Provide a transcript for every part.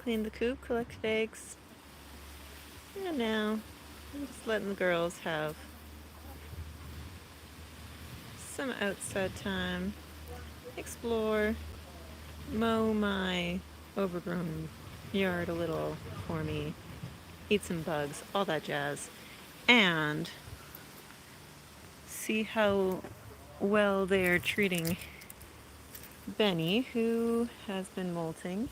Cleaned the coop, collected eggs. And now I'm just letting the girls have some outside time, explore, mow my overgrown yard a little for me, eat some bugs, all that jazz, and see how well they're treating Benny, who has been molting.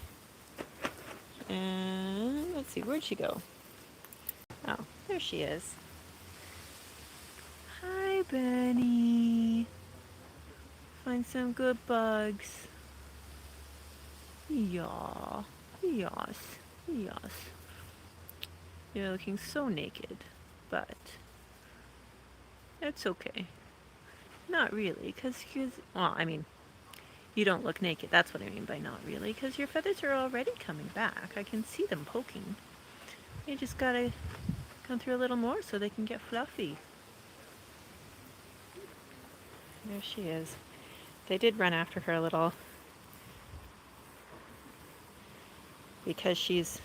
And let's see, where'd she go? Oh, there she is. Hi, Benny. Find some good bugs. Yeah. Yes. Yes. You're looking so naked, but it's okay. Not really, because well, I mean, you don't look naked. That's what I mean by not really, because your feathers are already coming back. I can see them poking. You just gotta come through a little more so they can get fluffy. There she is. They did run after her a little because she's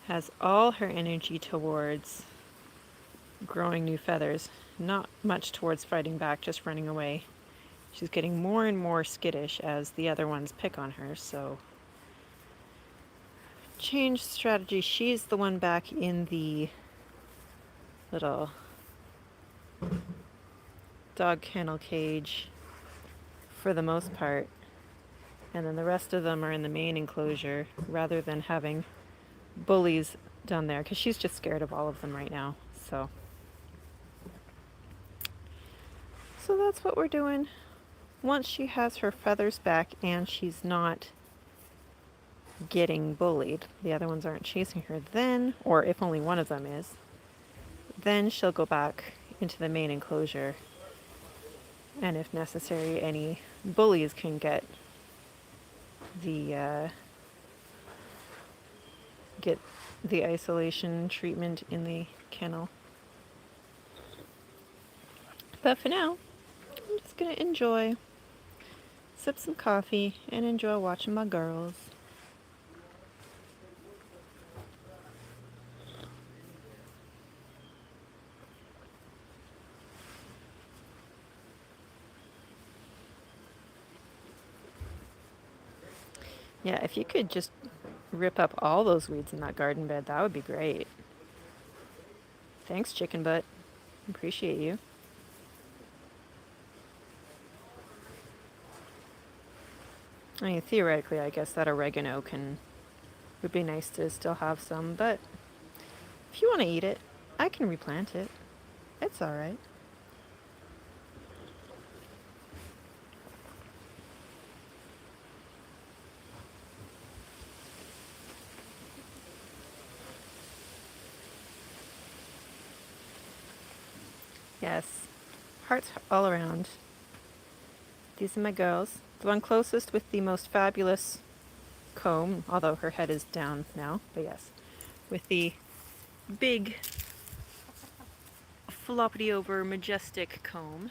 has all her energy towards growing new feathers, not much towards fighting back, just running away. She's getting more and more skittish as the other ones pick on her, so change strategy. She's the one back in the little dog kennel cage for the most part, and then the rest of them are in the main enclosure rather than having bullies down there, because she's just scared of all of them right now. So that's what we're doing. Once she has her feathers back and she's not getting bullied, the other ones aren't chasing her, then, or if only one of them is, then she'll go back into the main enclosure, and if necessary, any bullies can the get the isolation treatment in the kennel. But for now, I'm just gonna enjoy, sip some coffee, and enjoy watching my girls. Yeah, if you could just rip up all those weeds in that garden bed, that would be great. Thanks, Chicken Butt. Appreciate you. I mean, theoretically, I guess that oregano would be nice to still have some, but if you want to eat it, I can replant it. It's alright. Yes. Hearts all around. These are my girls. The one closest with the most fabulous comb, although her head is down now, but yes. With the big, floppity over, majestic comb.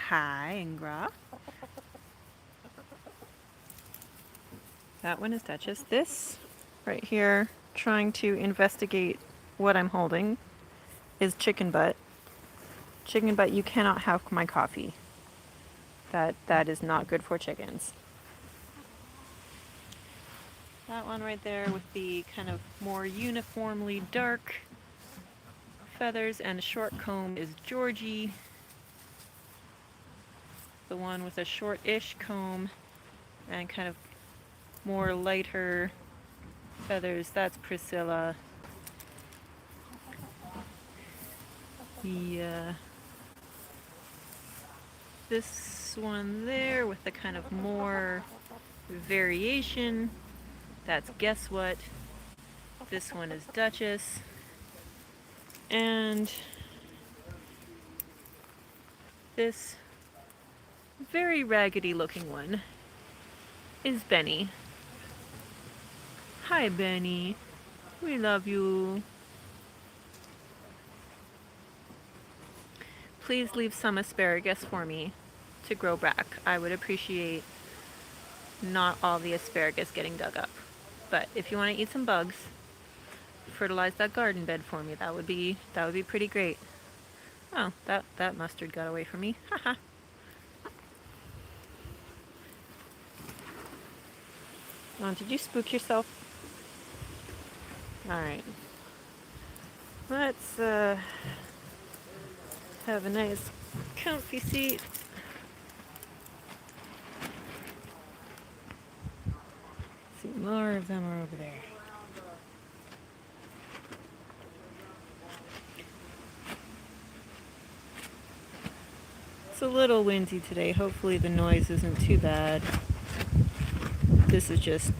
Hi, Ingra. That one is Duchess. This right here, trying to investigate what I'm holding, is Chicken Butt. Chicken Butt, you cannot have my coffee. That is not good for chickens. That one right there with the kind of more uniformly dark feathers and a short comb is Georgie. The one with a short-ish comb and kind of more lighter feathers, that's Priscilla. This one there with the kind of more variation, that's Guess What. This one is Duchess. And this very raggedy looking one is Benny. Hi, Benny. We love you. Please leave some asparagus for me to grow back. I would appreciate not all the asparagus getting dug up. But if you want to eat some bugs, fertilize that garden bed for me. That would be pretty great. Oh, that mustard got away from me. Haha. Oh, did you spook yourself? All right. Let's have a nice comfy seat. See, more of them are over there. It's a little windy today. Hopefully the noise isn't too bad. This is just,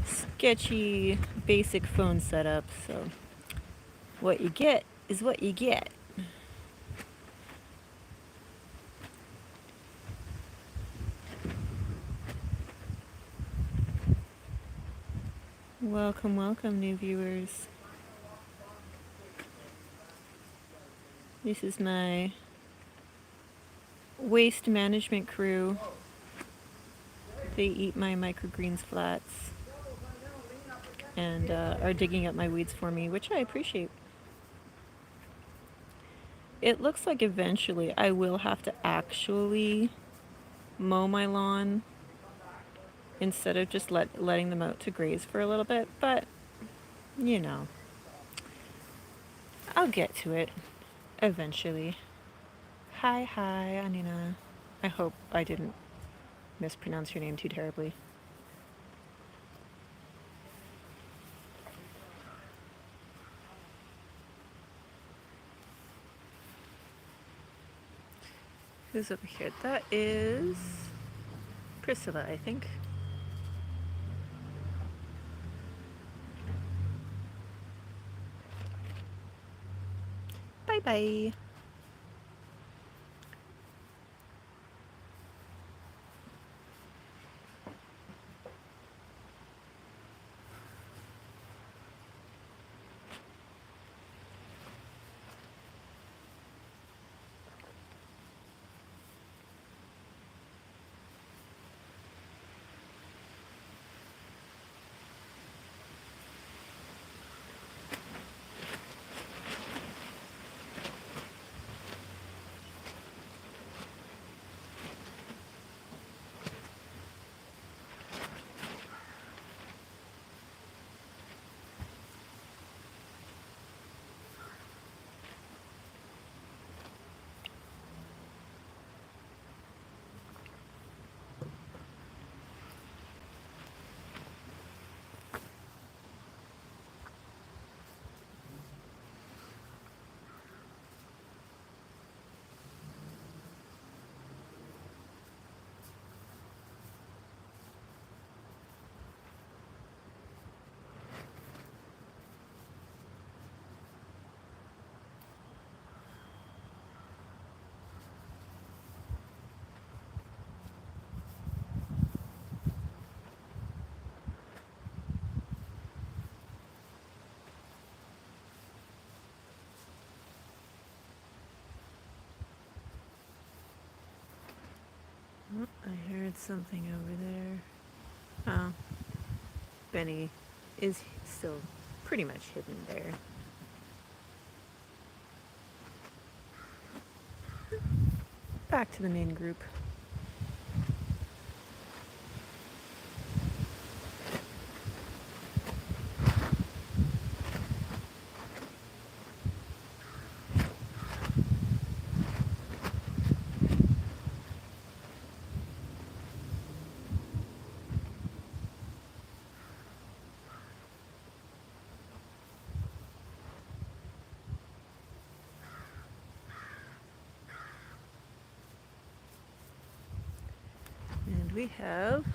sketchy, basic phone setup, so what you get is what you get. Welcome, welcome, new viewers. This is my waste management crew. They eat my microgreens flats and are digging up my weeds for me, which I appreciate. It looks like eventually I will have to actually mow my lawn instead of just letting them out to graze for a little bit, but I'll get to it eventually. Hi, Anina. I hope I didn't mispronounce your name too terribly. Who's over here? That is Priscilla, I think. Bye-bye. Oh, I heard something over there. Oh, Benny is still pretty much hidden there. Back to the main group. We have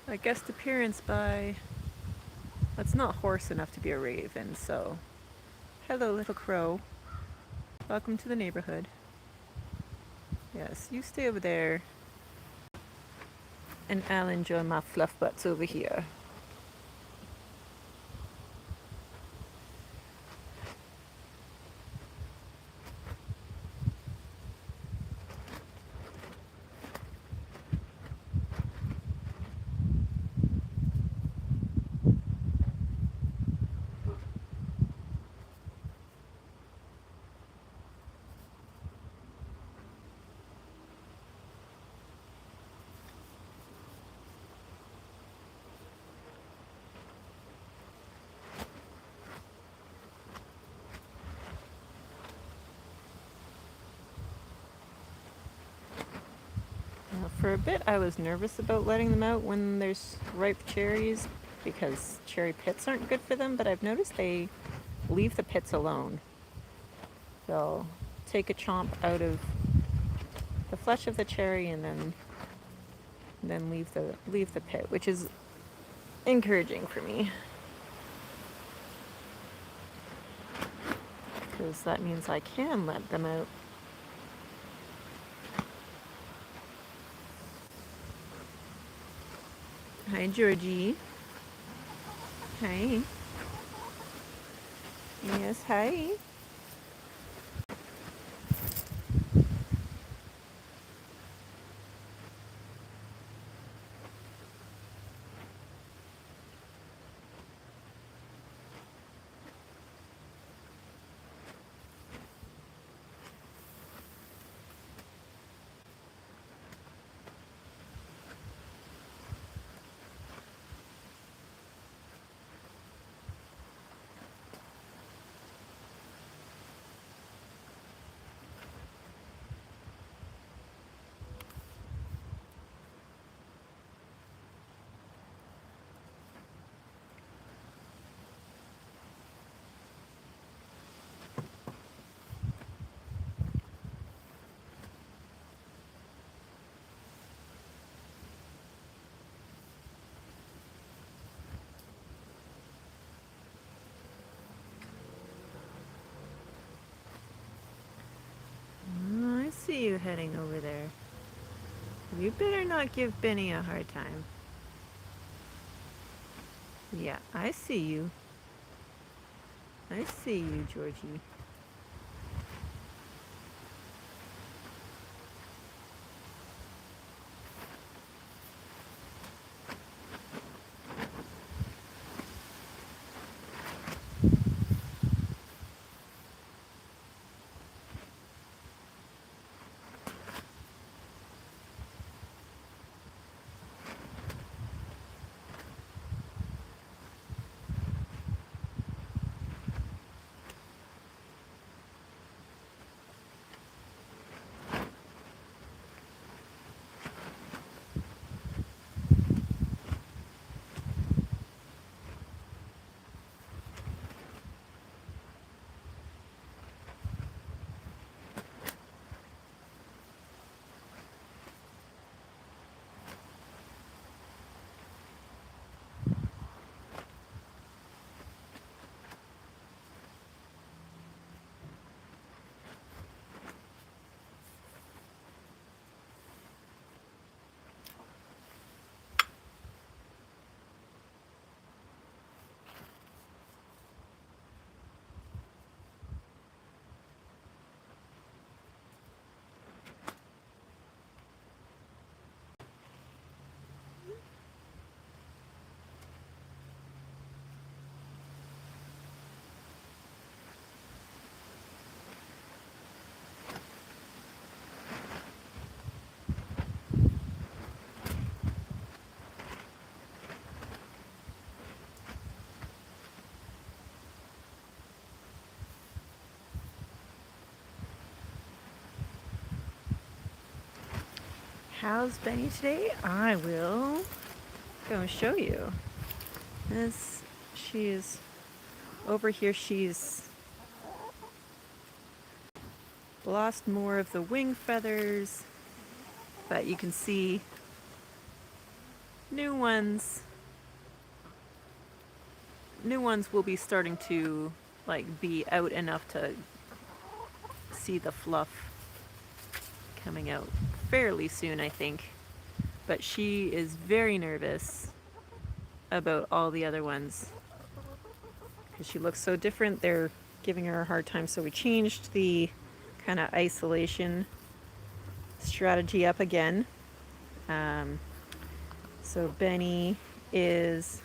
a guest appearance by, that's not horse enough to be a raven, so hello little crow, welcome to the neighborhood. Yes, you stay over there and I'll enjoy my fluff butts over here. For a bit, I was nervous about letting them out when there's ripe cherries because cherry pits aren't good for them, but I've noticed they leave the pits alone. They'll take a chomp out of the flesh of the cherry and then leave the pit, which is encouraging for me. Because that means I can let them out. Hi, Georgie. Hi. Yes, hi. I see you heading over there. You better not give Benny a hard time. Yeah, I see you. I see you, Georgie. How's Benny today? I will go show you. As she's over here, she's lost more of the wing feathers, but you can see new ones will be starting to like be out enough to see the fluff coming out fairly soon, I think. But she is very nervous about all the other ones because she looks so different. They're giving her a hard time, so we changed the kind of isolation strategy up again. So Benny is,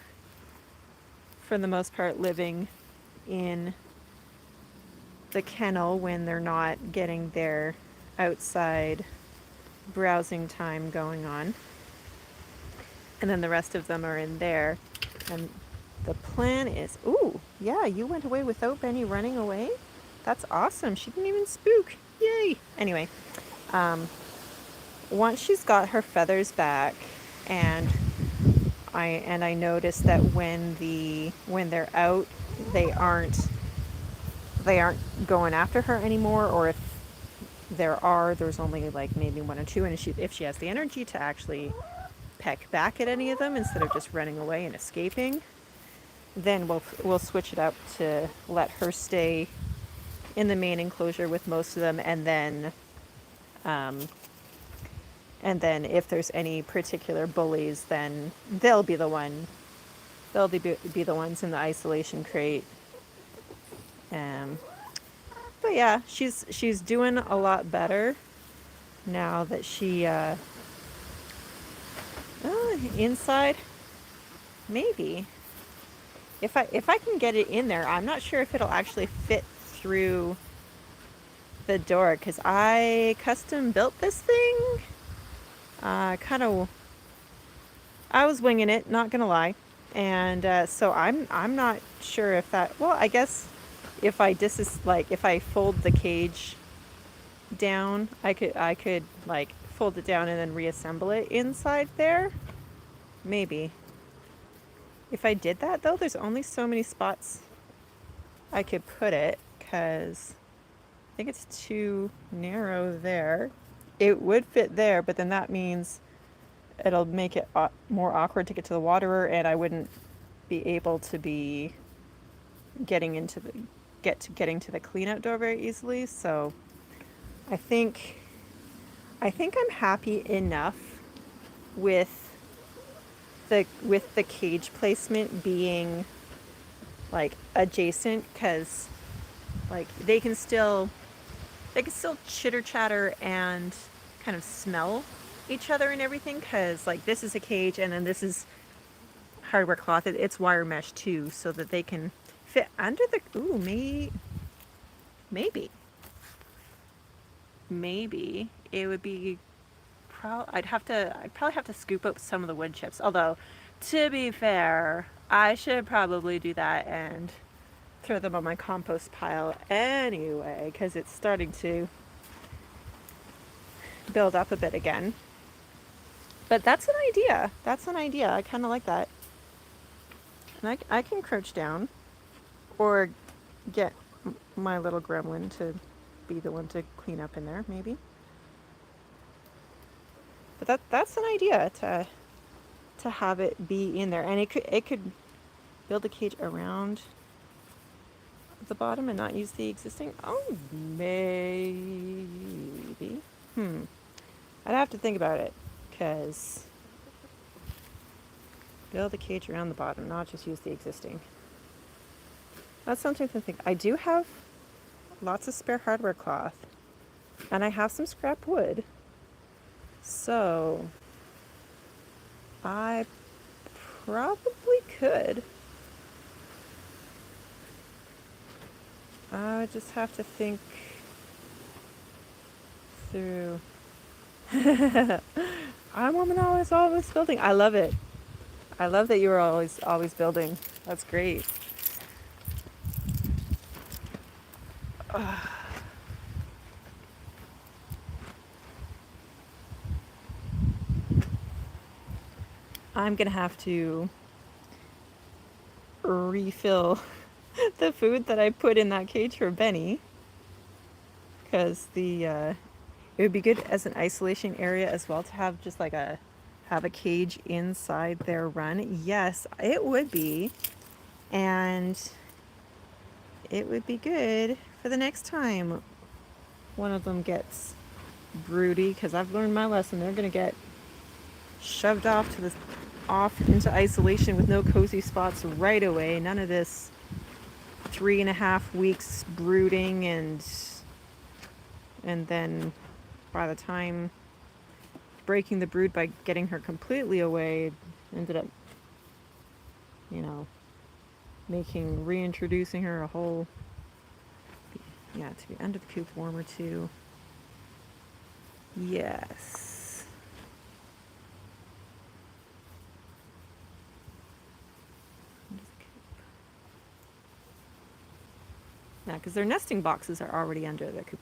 for the most part, living in the kennel when they're not getting their outside browsing time going on. And then the rest of them are in there. And the plan is, ooh, yeah, you went away without Benny running away? That's awesome. She didn't even spook. Yay. Anyway, once she's got her feathers back, and I noticed that when they're out, they aren't they aren't going after her anymore, or if there's only like maybe one or two, and if she has the energy to actually peck back at any of them instead of just running away and escaping, then we'll switch it up to let her stay in the main enclosure with most of them, um, and then if there's any particular bullies, then they'll be the ones in the isolation crate. Um, but yeah, she's doing a lot better now that inside, maybe. If I can get it in there, I'm not sure if it'll actually fit through the door, because I custom built this thing. Kind of, I was winging it, not gonna lie, and so I'm not sure if that. Well, I guess if if I fold the cage down, I could like fold it down and then reassemble it inside there. Maybe. If I did that though, there's only so many spots I could put it, because I think it's too narrow there. It would fit there, but then that means it'll make it more awkward to get to the waterer, and I wouldn't be able to be getting to the cleanout door very easily. So I think I'm happy enough with the cage placement being like adjacent, because like they can still chitter chatter and kind of smell each other and everything, because like this is a cage and then this is hardware cloth. It's wire mesh too, so that they can fit under the maybe it would be I'd probably have to scoop up some of the wood chips, although to be fair, I should probably do that and throw them on my compost pile anyway, because it's starting to build up a bit again. But that's an idea. I kind of like that. And I can crouch down or get my little gremlin to be the one to clean up in there, maybe. But that's an idea to have it be in there, and it could build a cage around the bottom and not use the existing. Oh, maybe. I'd have to think about it, because build a cage around the bottom, not just use the existing. That's something to think. I do have lots of spare hardware cloth, and I have some scrap wood, so I probably could. I just have to think through. I'm woman always building. I love it. I love that you are always building. That's great. I'm gonna have to refill the food that I put in that cage for Benny, because it would be good as an isolation area as well to have just like have a cage inside their run. Yes, it would be, and it would be good for the next time one of them gets broody, because I've learned my lesson. They're gonna get shoved off into isolation with no cozy spots right away. None of this 3.5 weeks brooding, and then by the time breaking the brood by getting her completely away, ended up, reintroducing her a whole, to be under the coop warmer too. Yes. Yeah, because their nesting boxes are already under the coop.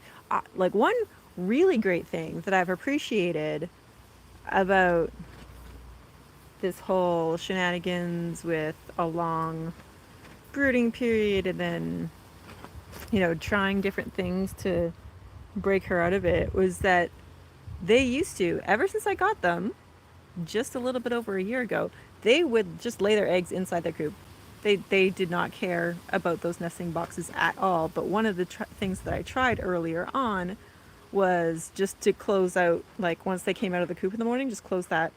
Like one really great thing that I've appreciated about this whole shenanigans with a long brooding period and then, trying different things to break her out of it was that they used to, ever since I got them, just a little bit over a year ago, they would just lay their eggs inside their coop. They did not care about those nesting boxes at all. But one of the things that I tried earlier on was just to close out, like once they came out of the coop in the morning, just close that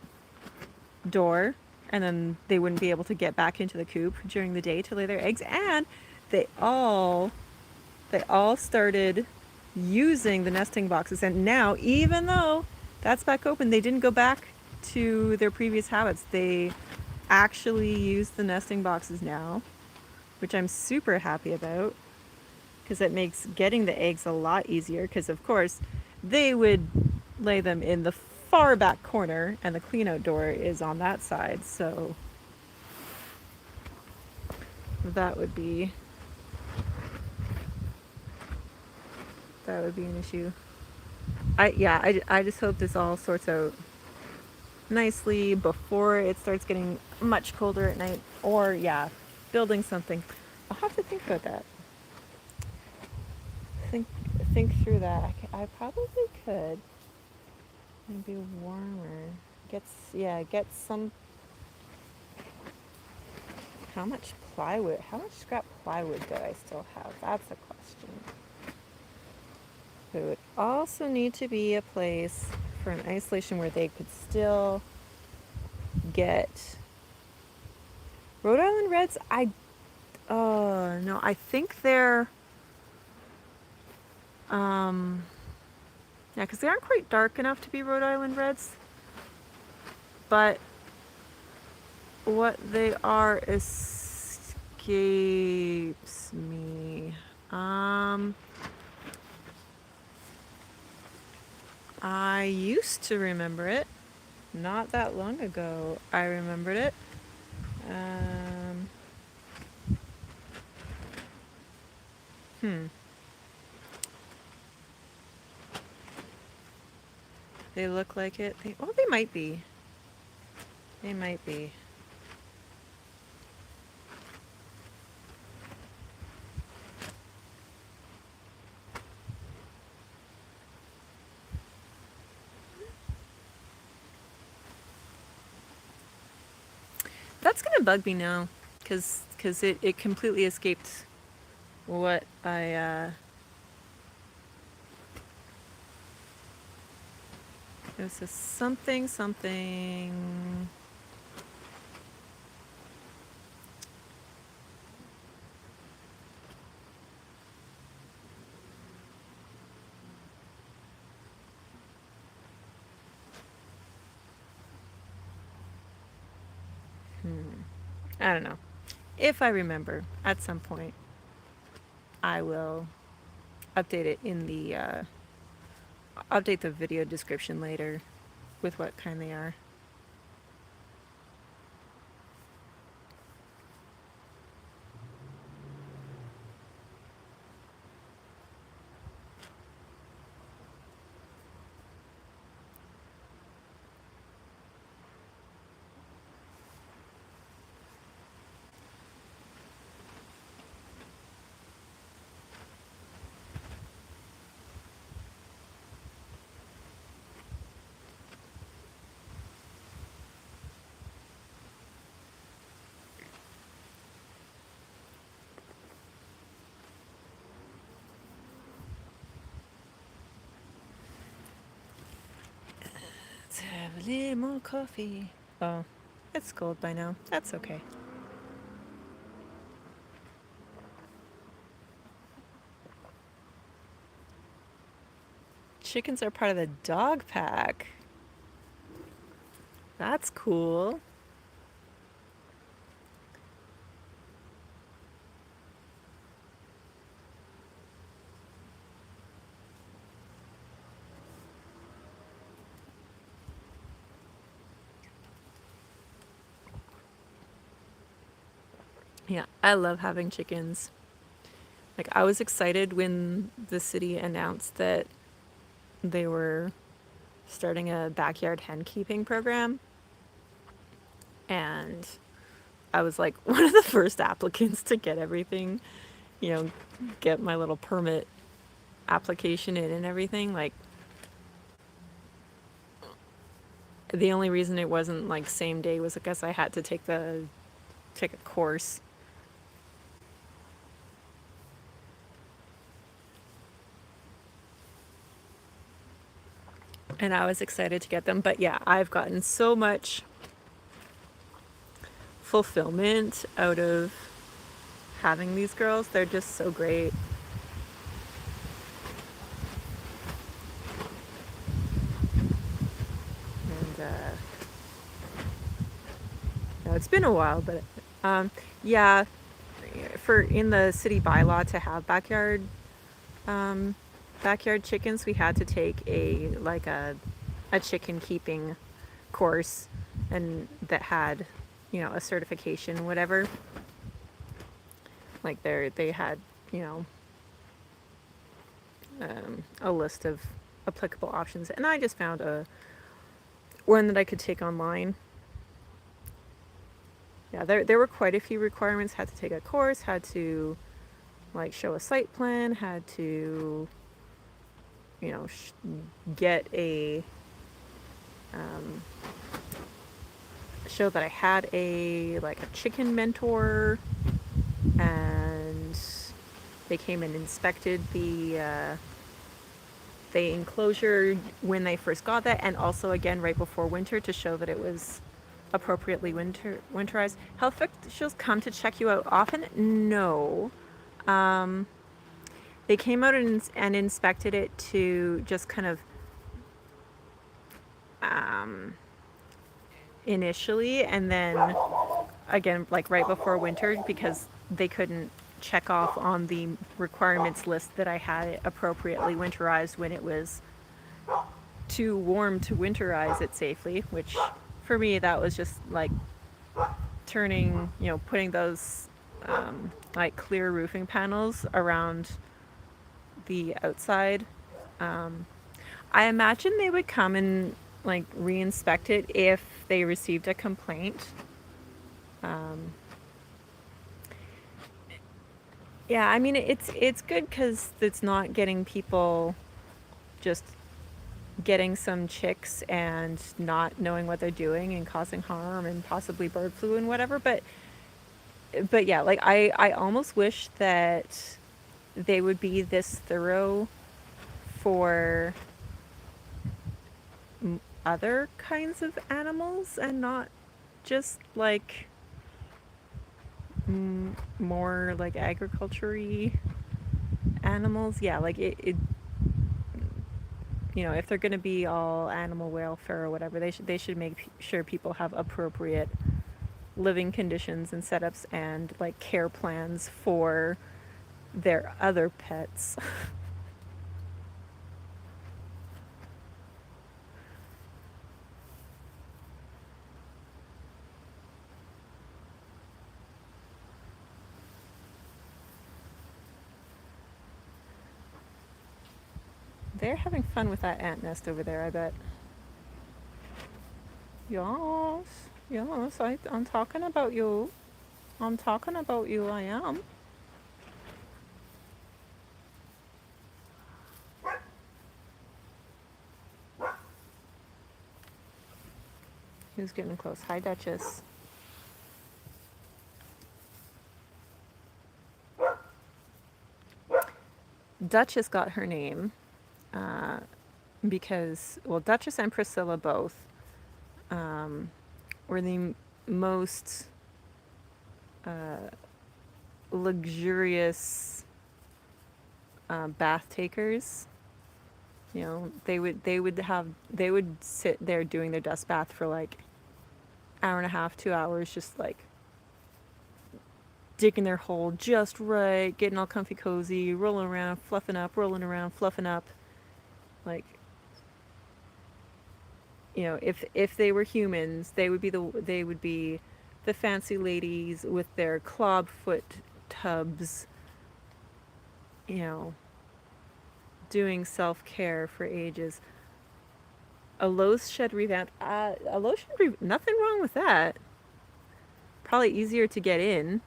door, and then they wouldn't be able to get back into the coop during the day to lay their eggs. And they all started using the nesting boxes, and now, even though that's back open, they didn't go back to their previous habits. They actually use the nesting boxes now, which I'm super happy about, because it makes getting the eggs a lot easier, because of course they would lay them in the far back corner and the clean out door is on that side, so that would be an issue. I just hope this all sorts out nicely before it starts getting much colder at night, or building something. I'll have to think about that. Think through that. I probably could. Maybe warmer. Get some. How much plywood? How much scrap plywood do I still have? That's a question. It would also need to be a place for an isolation where they could still get Rhode Island Reds. No, I think they're because they aren't quite dark enough to be Rhode Island Reds, but what they are escapes me. I used to remember it. Not that long ago, I remembered it. They look like it. They might be. They might be. That's gonna bug me now, because it completely escaped what I it was a something. I don't know. If I remember at some point, I will update it in the update the video description later with what kind they are. Let's have a little more coffee. Oh, it's cold by now. That's okay. Chickens are part of the dog pack. That's cool. Yeah, I love having chickens. Like, I was excited when the city announced that they were starting a backyard hen keeping program. And I was like one of the first applicants to get everything, you know, get my little permit application in and everything. Like, the only reason it wasn't like same day was because I had to take a course. And I was excited to get them. But yeah, I've gotten so much fulfillment out of having these girls. They're just so great. And no, it's been a while, but yeah, for in the city bylaw to have um, backyard chickens, we had to take a chicken keeping course, and that had, you know, a certification, whatever. Like they had, you know, a list of applicable options, and I just found a one that I could take online. Yeah, there were quite a few requirements. Had to take a course, had to like show a site plan, had to, you know, get a show that I had a chicken mentor, and they came and inspected the enclosure when they first got that, and also again right before winter to show that it was appropriately winterized. Health officials come to check you out often? No. They came out and inspected it to just kind of initially, and then again like right before winter, because they couldn't check off on the requirements list that I had it appropriately winterized when it was too warm to winterize it safely, which for me that was just like turning, you know, putting those like clear roofing panels around the outside. I imagine they would come and like re-inspect it if they received a complaint. Yeah, I mean it's good because it's not getting people just getting some chicks and not knowing what they're doing and causing harm and possibly bird flu and whatever. But yeah, like I almost wish that they would be this thorough for other kinds of animals and not just like more like agriculture-y animals. Yeah, like it you know, if they're going to be all animal welfare or whatever, they should make sure people have appropriate living conditions and setups and like care plans for their other pets. They're having fun with that ant nest over there, I bet. Yes, yes, I'm talking about you. I'm talking about you, I am. Who's getting close? Hi, Duchess. Duchess got her name because, well, Duchess and Priscilla both were the most luxurious bath takers. You know, they would sit there doing their dust bath for like hour and a half, 2 hours, just like digging their hole just right, getting all comfy cozy, rolling around, fluffing up, rolling around, fluffing up. Like, you know, if they were humans, they would be the fancy ladies with their clubfoot tubs, you know, doing self-care for ages. A Lowe's shed revamp. Nothing wrong with that. Probably easier to get in.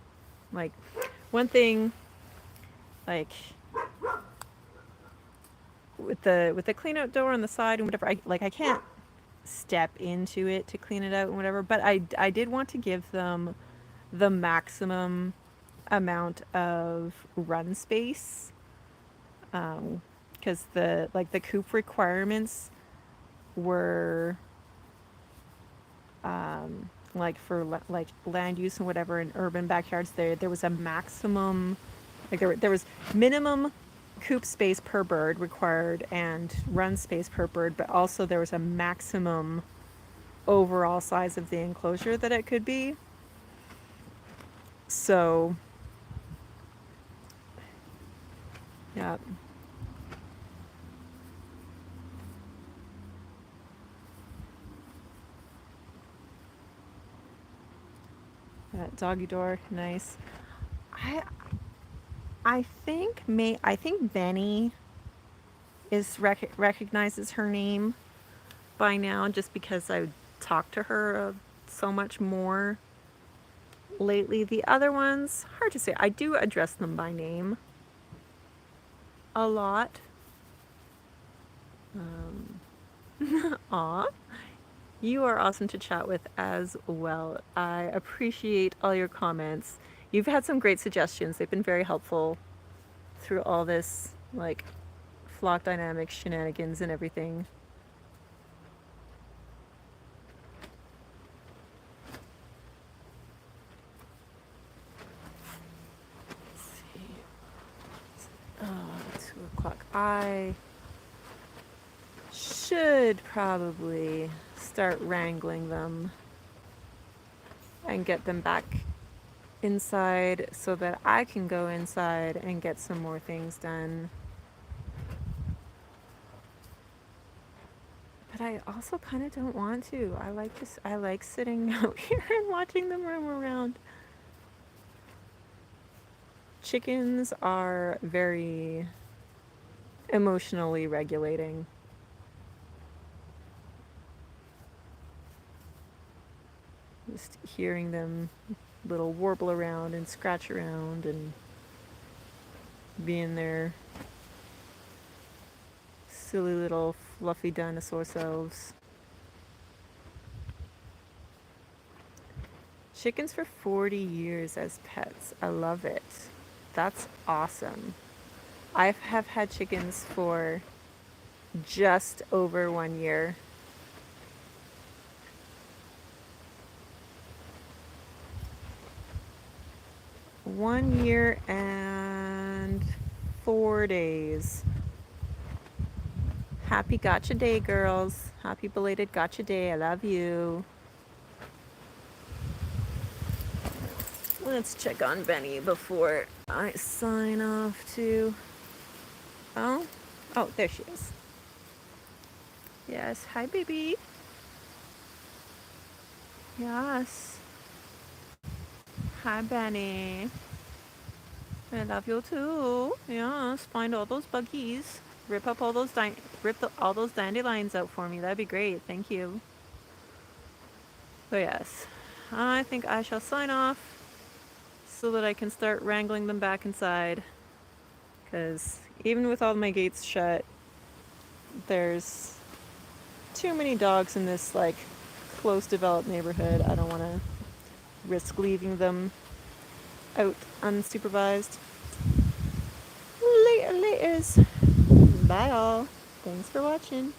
Like, one thing, like, with the clean out door on the side and whatever, I can't step into it to clean it out and whatever, but I did want to give them the maximum amount of run space, because the coop requirements were like for like land use and whatever in urban backyards, there was a maximum, like there was minimum coop space per bird required and run space per bird, but also there was a maximum overall size of the enclosure that it could be. So yeah. That doggy door, nice. I I think Benny recognizes her name by now, just because I talked to her so much more lately. The other ones, hard to say. I do address them by name a lot. Aw. You are awesome to chat with as well. I appreciate all your comments. You've had some great suggestions. They've been very helpful through all this, like, flock dynamics shenanigans and everything. Let's see. 2 o'clock. I should probably start wrangling them and get them back inside so that I can go inside and get some more things done. But I also kind of don't want to. I like sitting out here and watching them roam around. Chickens are very emotionally regulating. Just hearing them little warble around and scratch around and being their silly little fluffy dinosaur selves. Chickens for 40 years as pets. I love it. That's awesome. I have had chickens for just over 1 year. One year and 4 days. Happy Gotcha Day, girls. Happy belated Gotcha Day. I love you. Let's check on Benny before I sign off too. Oh, there she is. Yes, hi, baby. Yes. Hi, Benny. I love you too. Yes, find all those buggies. Rip up all those all those dandelions out for me. That'd be great. Thank you. So yes, I think I shall sign off so that I can start wrangling them back inside. Because even with all my gates shut, there's too many dogs in this, like, close developed neighborhood. I don't want to risk leaving them out unsupervised. Laters. Bye all. Thanks for watching.